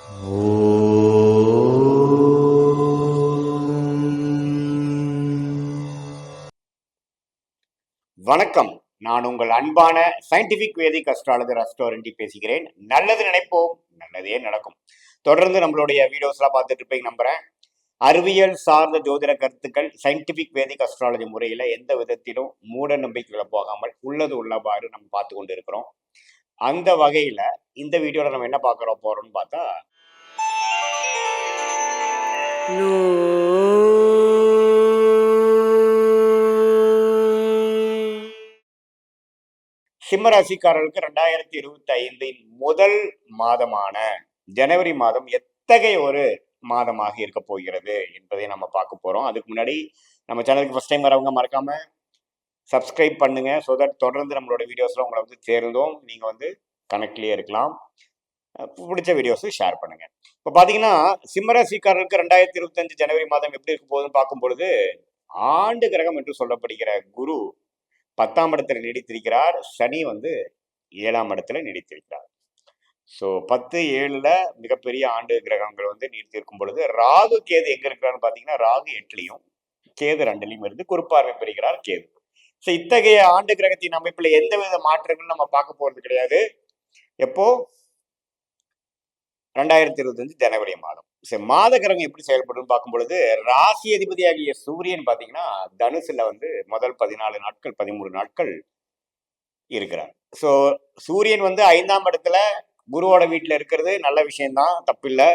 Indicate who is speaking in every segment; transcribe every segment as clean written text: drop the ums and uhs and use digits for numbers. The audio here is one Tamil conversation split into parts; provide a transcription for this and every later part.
Speaker 1: வணக்கம். நான் உங்கள் அன்பான சயின்டிபிக் வேதிக் அஸ்ட்ராலஜர் அஸ்ட்ரோரண்டி பேசுகிறேன். நல்லது நினைப்போம், நல்லதே நடக்கும். தொடர்ந்து நம்மளுடைய வீடியோஸ்லாம் பார்த்துட்டு இருப்பீங்க நம்புறேன். அறிவியல் சார்ந்த ஜோதிட கருத்துக்கள் சயின்டிபிக் வேதிக் அஸ்ட்ராலஜி முறையில எந்த விதத்திலும் மூட நம்பிக்கைகளை போகாமல் உள்ளது உள்ளவாறு நம்ம பார்த்து கொண்டு இருக்கிறோம். அந்த வகையில இந்த வீடியோல நம்ம என்ன பார்க்கறோம் போறோம்னு பார்த்தா, சிம்மராசிக்காரர்களுக்கு 2025 முதல் மாதமான ஜனவரி மாதம் எத்தகைய ஒரு மாதமாக இருக்க போகிறது என்பதை நம்ம பார்க்க போறோம். அதுக்கு முன்னாடி நம்ம சேனலுக்கு ஃபர்ஸ்ட் டைம் வரவங்க மறக்காம சப்ஸ்கிரைப் பண்ணுங்க. ஸோ தட் தொடர்ந்து நம்மளோட வீடியோஸ்ல உங்களை வந்து சேர்ந்தோம் நீங்க வந்து கனெக்ட்லயே இருக்கலாம். பிடிச்ச வீடியோஸும் ஷேர் பண்ணுங்க. இப்போ பார்த்தீங்கன்னா சிம்மராசிக்காரர்களுக்கு 2025 ஜனவரி மாதம் எப்படி இருக்க போகுதுன்னு பார்க்கும் பொழுது, ஆண்டு கிரகம் என்று சொல்லப்படுகிற குரு 10ஆம் இடத்துல நீடித்திருக்கிறார். சனி வந்து 7ஆம் இடத்துல நீடித்திருக்கிறார். ஸோ 10-7ல மிகப்பெரிய ஆண்டு கிரகங்கள் வந்து நீடித்திருக்கும் பொழுது, ராகு கேது எங்க இருக்கிறான்னு பார்த்தீங்கன்னா, ராகு 8லையும் கேது 2லையும் இருந்து குறுப்பார்வை பெறுகிறார் கேது. ஸோ இத்தகைய ஆண்டு கிரகத்தின் அமைப்புல எந்தவித மாற்றங்களும் நம்ம பார்க்க போறது கிடையாது. எப்போ 2025 ஜனவரி மாதம். சரி, மாத கிரகம் எப்படி செயல்படும் பார்க்கும் பொழுது, ராசி அதிபதியாகிய சூரியன் பார்த்தீங்கன்னா தனுசுல வந்து முதல் 14 நாட்கள் 13 நாட்கள் இருக்கிறார். ஸோ சூரியன் வந்து 5ஆம் இடத்துல குருவோட வீட்டில் இருக்கிறது நல்ல விஷயம்தான், தப்பில்லை.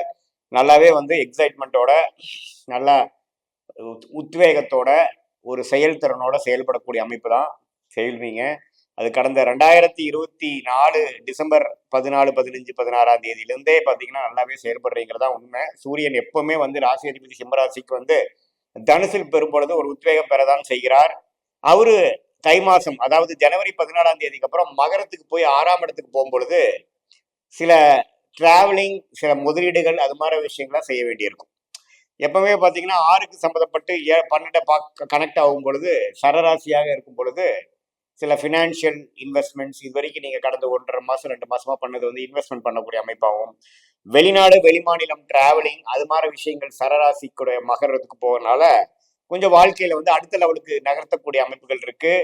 Speaker 1: நல்லாவே வந்து எக்ஸைட்மெண்ட்டோட, நல்ல உத்வேகத்தோட, ஒரு செயல்திறனோட செயல்படக்கூடிய அமைப்பு தான் செய்வீங்க. அது கடந்த 2024 டிசம்பர் 14, 15, 16ஆம் தேதியிலிருந்தே பார்த்தீங்கன்னா நல்லாவே செயல்படுறீங்கிறதா உண்மை. சூரியன் எப்பவுமே வந்து ராசி அதிபதி சிம்மராசிக்கு வந்து தனுசில் பெறும் பொழுது ஒரு உத்வேகம் பெறதான் செய்கிறார். அவரு தை மாசம், அதாவது ஜனவரி 14ஆம் தேதிக்கு அப்புறம் மகரத்துக்கு போய் 6ஆம் இடத்துக்கு போகும்பொழுது சில டிராவலிங், சில முதலீடுகள், அது மாதிரி விஷயங்கள்லாம் செய்ய வேண்டியிருக்கும். எப்பவுமே பார்த்தீங்கன்னா 6க்கு சம்மந்தப்பட்டு 12 கனெக்ட் ஆகும் பொழுது, சரராசியாக இருக்கும் பொழுது சில ஃபினான்ஷியல் இன்வெஸ்ட்மெண்ட்ஸ் இது வரைக்கும் நீங்கள் கடந்த 1.5 மாதம் 2 மாசமா பண்ணது வந்து இன்வெஸ்ட்மெண்ட் பண்ணக்கூடிய அமைப்பாகும். வெளிநாடு வெளிமாநிலம் டிராவலிங், அது மாதிரி விஷயங்கள் சரராசிக்குடைய மகரத்துக்கு போகிறதுனால கொஞ்சம் வாழ்க்கையில வந்து அடுத்த லெவலுக்கு நகர்த்தக்கூடிய அமைப்புகள் இருக்கு.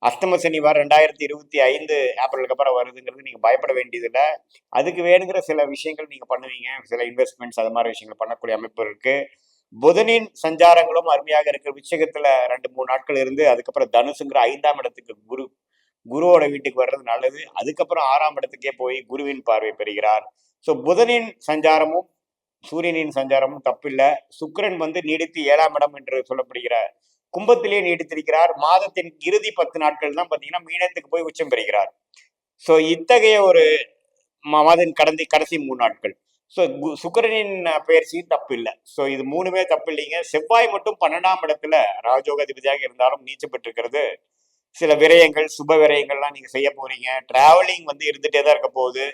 Speaker 1: அஷ்டம சனி வாரம் 2025 ஏப்ரலுக்கு அப்புறம் வருதுங்கிறது நீங்க பயப்பட வேண்டியதில்லை. அதுக்கு வேணுங்கிற சில விஷயங்கள் நீங்க பண்ணுவீங்க, சில இன்வெஸ்ட்மெண்ட்ஸ் அது மாதிரி விஷயங்கள் பண்ணக்கூடிய அமைப்பு இருக்கு. புதனின் சஞ்சாரங்களும் அருமையாக இருக்கு. விச்சகத்துல 2-3 நாட்கள் இருந்து அதுக்கப்புறம் தனுசுங்கிற 5ஆம் இடத்துக்கு குருவோட வீட்டுக்கு வர்றது நல்லது. அதுக்கப்புறம் 6ஆம் இடத்துக்கே போய் குருவின் பார்வை பெறுகிறார். ஸோ புதனின் சஞ்சாரமும் சூரியனின் சஞ்சாரமும் தப்பில்லை. சுக்கிரன் வந்து நீடித்து 7ஆம் இடம் என்று சொல்லப்படுகிற கும்பத்திலே நீடித்திருக்கிறார். மாதத்தின் இறுதி 10 நாட்கள் தான் பார்த்தீங்கன்னா மீனத்துக்கு போய் உச்சம் பெறுகிறார். ஸோ இத்தகைய ஒரு மாதம் கடைசி 3 நாட்கள். ஸோ சுக்கிரனின் பயிற்சியும் தப்பு இல்லை. ஸோ இது 3மே தப்பு இல்லைங்க. செவ்வாய் மட்டும் 12ஆம் இடத்துல ராஜயோகாதிபதியாக இருந்தாலும் நீச்சம் பெற்றிருக்கிறது. சில விரயங்கள், சுப விரயங்கள்லாம் நீங்க செய்ய போறீங்க. டிராவலிங் வந்து இருந்துட்டே தான் இருக்க போகுது.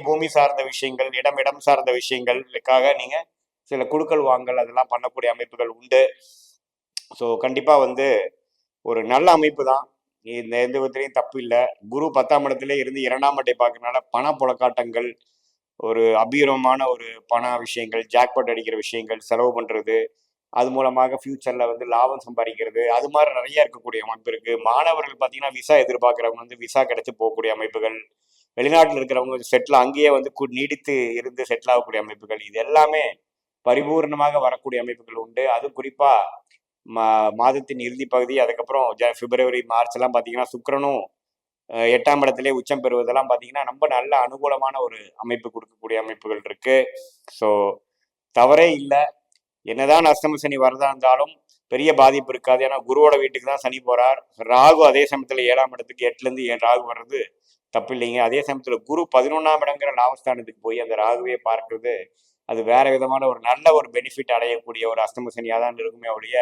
Speaker 1: பூமி சார்ந்த விஷயங்கள், இடம் சார்ந்த விஷயங்களுக்காக நீங்க சில குடுக்கல் வாங்கல் அதெல்லாம் பண்ணக்கூடிய அமைப்புகள் உண்டு. ஸோ கண்டிப்பா வந்து ஒரு நல்ல அமைப்பு தான். இந்த எந்த விதத்திலையும் தப்பு இல்லை. குரு 10ஆம் இடத்துல இருந்து 2ஆம் இடத்தை பார்க்கறதுனால பண புழக்காட்டங்கள், ஒரு அபீரமான ஒரு பண விஷயங்கள், ஜாக்பாட் அடிக்கிற விஷயங்கள், செலவு பண்றது, அது மூலமாக ஃபியூச்சர்ல வந்து லாபம் சம்பாதிக்கிறது, அது மாதிரி நிறைய இருக்கக்கூடிய அமைப்பு இருக்கு. மாணவர்கள் பார்த்தீங்கன்னா விசா எதிர்பார்க்குறவங்க வந்து விசா கிடைச்சி போகக்கூடிய அமைப்புகள், வெளிநாட்டில் இருக்கிறவங்க செட்டில் அங்கேயே வந்து நீடித்து இருந்து செட்டில் ஆகக்கூடிய அமைப்புகள், இது எல்லாமே பரிபூர்ணமாக வரக்கூடிய அமைப்புகள் உண்டு. அது குறிப்பா மாதத்தின் இறுதி பகுதி, அதுக்கப்புறம் பிப்ரவரி மார்ச் எல்லாம் பார்த்தீங்கன்னா சுக்கிரனும் 8ஆம் இடத்திலே உச்சம் பெறுவதெல்லாம் பார்த்தீங்கன்னா ரொம்ப நல்ல அனுகூலமான ஒரு அமைப்பு கொடுக்கக்கூடிய அமைப்புகள் இருக்கு. ஸோ தவறே இல்லை. என்னதான் அஷ்டம சனி வரதா இருந்தாலும் பெரிய பாதிப்பு இருக்காது. ஏன்னா குருவோட வீட்டுக்கு தான் சனி போறார். ராகு அதே சமயத்துல 7ஆம் இடத்துக்கு 8ல இருந்து ராகு வர்றது தப்பு இல்லைங்க. அதே சமயத்துல குரு 11ஆம் இடங்கிற லாபஸ்தானத்துக்கு போய் அந்த ராகுவே பார்க்கறது, அது வேற விதமான ஒரு நல்ல ஒரு பெனிஃபிட் அடையக்கூடிய ஒரு அஷ்டம சனியா தான் இருக்குமே ஒழிய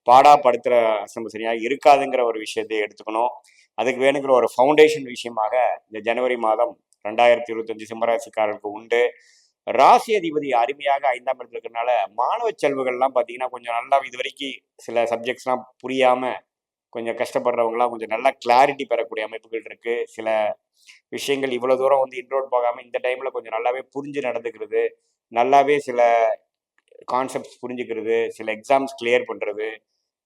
Speaker 1: பாடாப்படுத்துற அஷ்டம சனியா இருக்காதுங்கிற ஒரு விஷயத்தை எடுத்துக்கணும். அதுக்கு வேணுங்கிற ஒரு ஃபவுண்டேஷன் விஷயமாக இந்த ஜனவரி மாதம் 2025 சிம்மராசிக்காரர்களுக்கு உண்டு. ராசி அதிபதி அருமையாக 5ஆம் இடத்துல இருக்கிறதுனால மாணவ செல்வங்கள்லாம் பார்த்தீங்கன்னா கொஞ்சம் நல்லா இது வரைக்கும் சில சப்ஜெக்ட்ஸ்லாம் புரியாம கொஞ்சம் கஷ்டப்படுறவங்களாம் கொஞ்சம் நல்லா கிளாரிட்டி பெறக்கூடிய அமைப்புகள் இருக்கு. சில விஷயங்கள் இவ்வளோ தூரம் வந்து இன்ட்ரோட் போகாமல் இந்த டைமில் கொஞ்சம் நல்லாவே புரிஞ்சு நடந்துக்கிறது, நல்லாவே சில கான்செப்ட்ஸ் புரிஞ்சுக்கிறது, சில எக்ஸாம்ஸ் கிளியர் பண்ணுறது,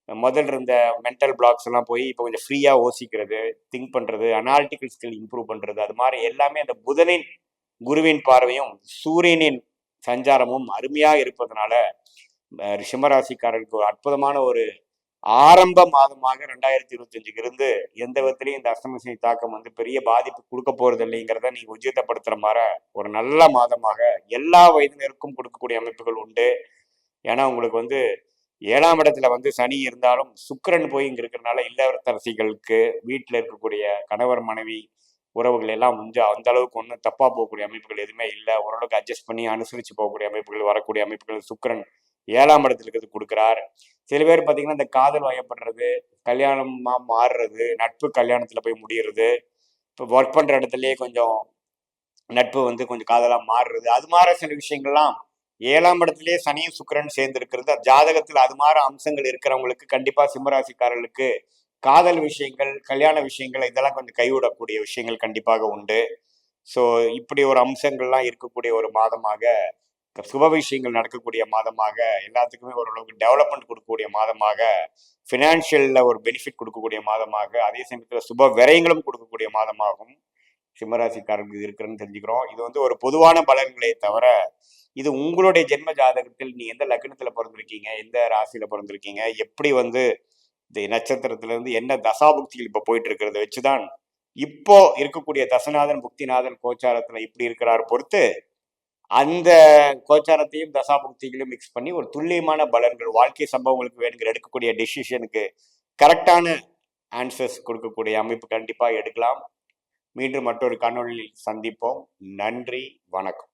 Speaker 1: முதல்ல இருந்த மென்டல் பிளாக்ஸ் எல்லாம் போய் இப்போ கொஞ்சம் ஃப்ரீயாக யோசிக்கிறது, திங்க் பண்ணுறது, அனாலிட்டிக்கல் ஸ்கில் இம்ப்ரூவ் பண்ணுறது, அது மாதிரி எல்லாமே அந்த புதனின் குருவின் பார்வையும் சூரியனின் சஞ்சாரமும் அருமையாக இருப்பதனால ரிஷமராசிக்காரர்களுக்கு ஒரு அற்புதமான ஒரு ஆரம்ப மாதமாக 2025 இருந்து எந்த விதத்திலையும் இந்த அஷ்டமசனி தாக்கம் வந்து பெரிய பாதிப்பு கொடுக்க போறது இல்லைங்கிறத நீங்க உஜிதப்படுத்துற மாதிரி ஒரு நல்ல மாதமாக எல்லா வயதினருக்கும் கொடுக்கக்கூடிய அமைப்புகள் உண்டு. ஏன்னா உங்களுக்கு வந்து 7ஆம் இடத்துல வந்து சனி இருந்தாலும் சுக்கிரன் போய் இங்க இருக்கிறதுனால இல்லத்தரசிகளுக்கு வீட்டில் இருக்கக்கூடிய கணவர் மனைவி உறவுகள் எல்லாம் வந்து அந்த அளவுக்கு ஒன்றும் தப்பா போகக்கூடிய அமைப்புகள் எதுவுமே இல்லை. ஓரளவுக்கு அட்ஜஸ்ட் பண்ணி அனுசரிச்சு போகக்கூடிய அமைப்புகள், வரக்கூடிய அமைப்புகள் சுக்கிரன் 7ஆம் இடத்துல இருக்கிறது கொடுக்குறார். சில பேர் பார்த்தீங்கன்னா இந்த காதல் வயப்படுறது, கல்யாணமா மாறுறது, நட்பு கல்யாணத்துல போய் முடியறது, இப்போ ஒர்க் பண்ற இடத்துலயே கொஞ்சம் நட்பு வந்து கொஞ்சம் காதலா மாறுறது, அது மாதிரி சில விஷயங்கள்லாம் 7ஆம் இடத்துலயே சனியும் சுக்கிரன் சேர்ந்து இருக்கிறது ஜாதகத்தில் அது மாதிரி அம்சங்கள் இருக்கிறவங்களுக்கு கண்டிப்பா சிம்மராசிக்காரர்களுக்கு காதல் விஷயங்கள், கல்யாண விஷயங்கள் இதெல்லாம் கொஞ்சம் கைவிடக்கூடிய விஷயங்கள் கண்டிப்பாக உண்டு. ஸோ இப்படி ஒரு அம்சங்கள்லாம் இருக்கக்கூடிய ஒரு மாதமாக, சுப விஷயங்கள் நடக்கக்கூடிய மாதமாக, எல்லாத்துக்குமே ஓரளவுக்கு டெவலப்மெண்ட் கொடுக்கக்கூடிய மாதமாக, ஃபினான்ஷியல்ல ஒரு பெனிஃபிட் கொடுக்கக்கூடிய மாதமாக, அதே சமயத்தில் சுப விரயங்களும் கொடுக்கக்கூடிய மாதமாகவும் சிம்மராசிக்காரர்களுக்கு இருக்கிறன்னு தெரிஞ்சுக்கிறோம். இது வந்து ஒரு பொதுவான பலன்களே தவிர, இது உங்களுடைய ஜென்ம ஜாதகத்தில் நீ எந்த லக்னத்துல பிறந்திருக்கீங்க, எந்த ராசியில பிறந்திருக்கீங்க, எப்படி வந்து இந்த நட்சத்திரத்துல இருந்து என்ன தசாபுக்திகள் இப்ப போயிட்டு இருக்கிறத வச்சுதான் இப்போ இருக்கக்கூடிய தசநாதன் புக்திநாதன் கோச்சாரத்துல இப்படி இருக்கிறார் பொறுத்து அந்த கோச்சாரத்தையும் தசாபுக்திகளையும் மிக்ஸ் பண்ணி ஒரு துல்லியமான பலன்கள், வாழ்க்கை சம்பவங்களுக்கு வேணுங்கிற எடுக்கக்கூடிய டெசிஷனுக்கு கரெக்டான ஆன்சர்ஸ் கொடுக்கக்கூடிய அமைப்பு கண்டிப்பா எடுக்கலாம். மீண்டும் மற்றொரு காணொளியில் சந்திப்போம். நன்றி, வணக்கம்.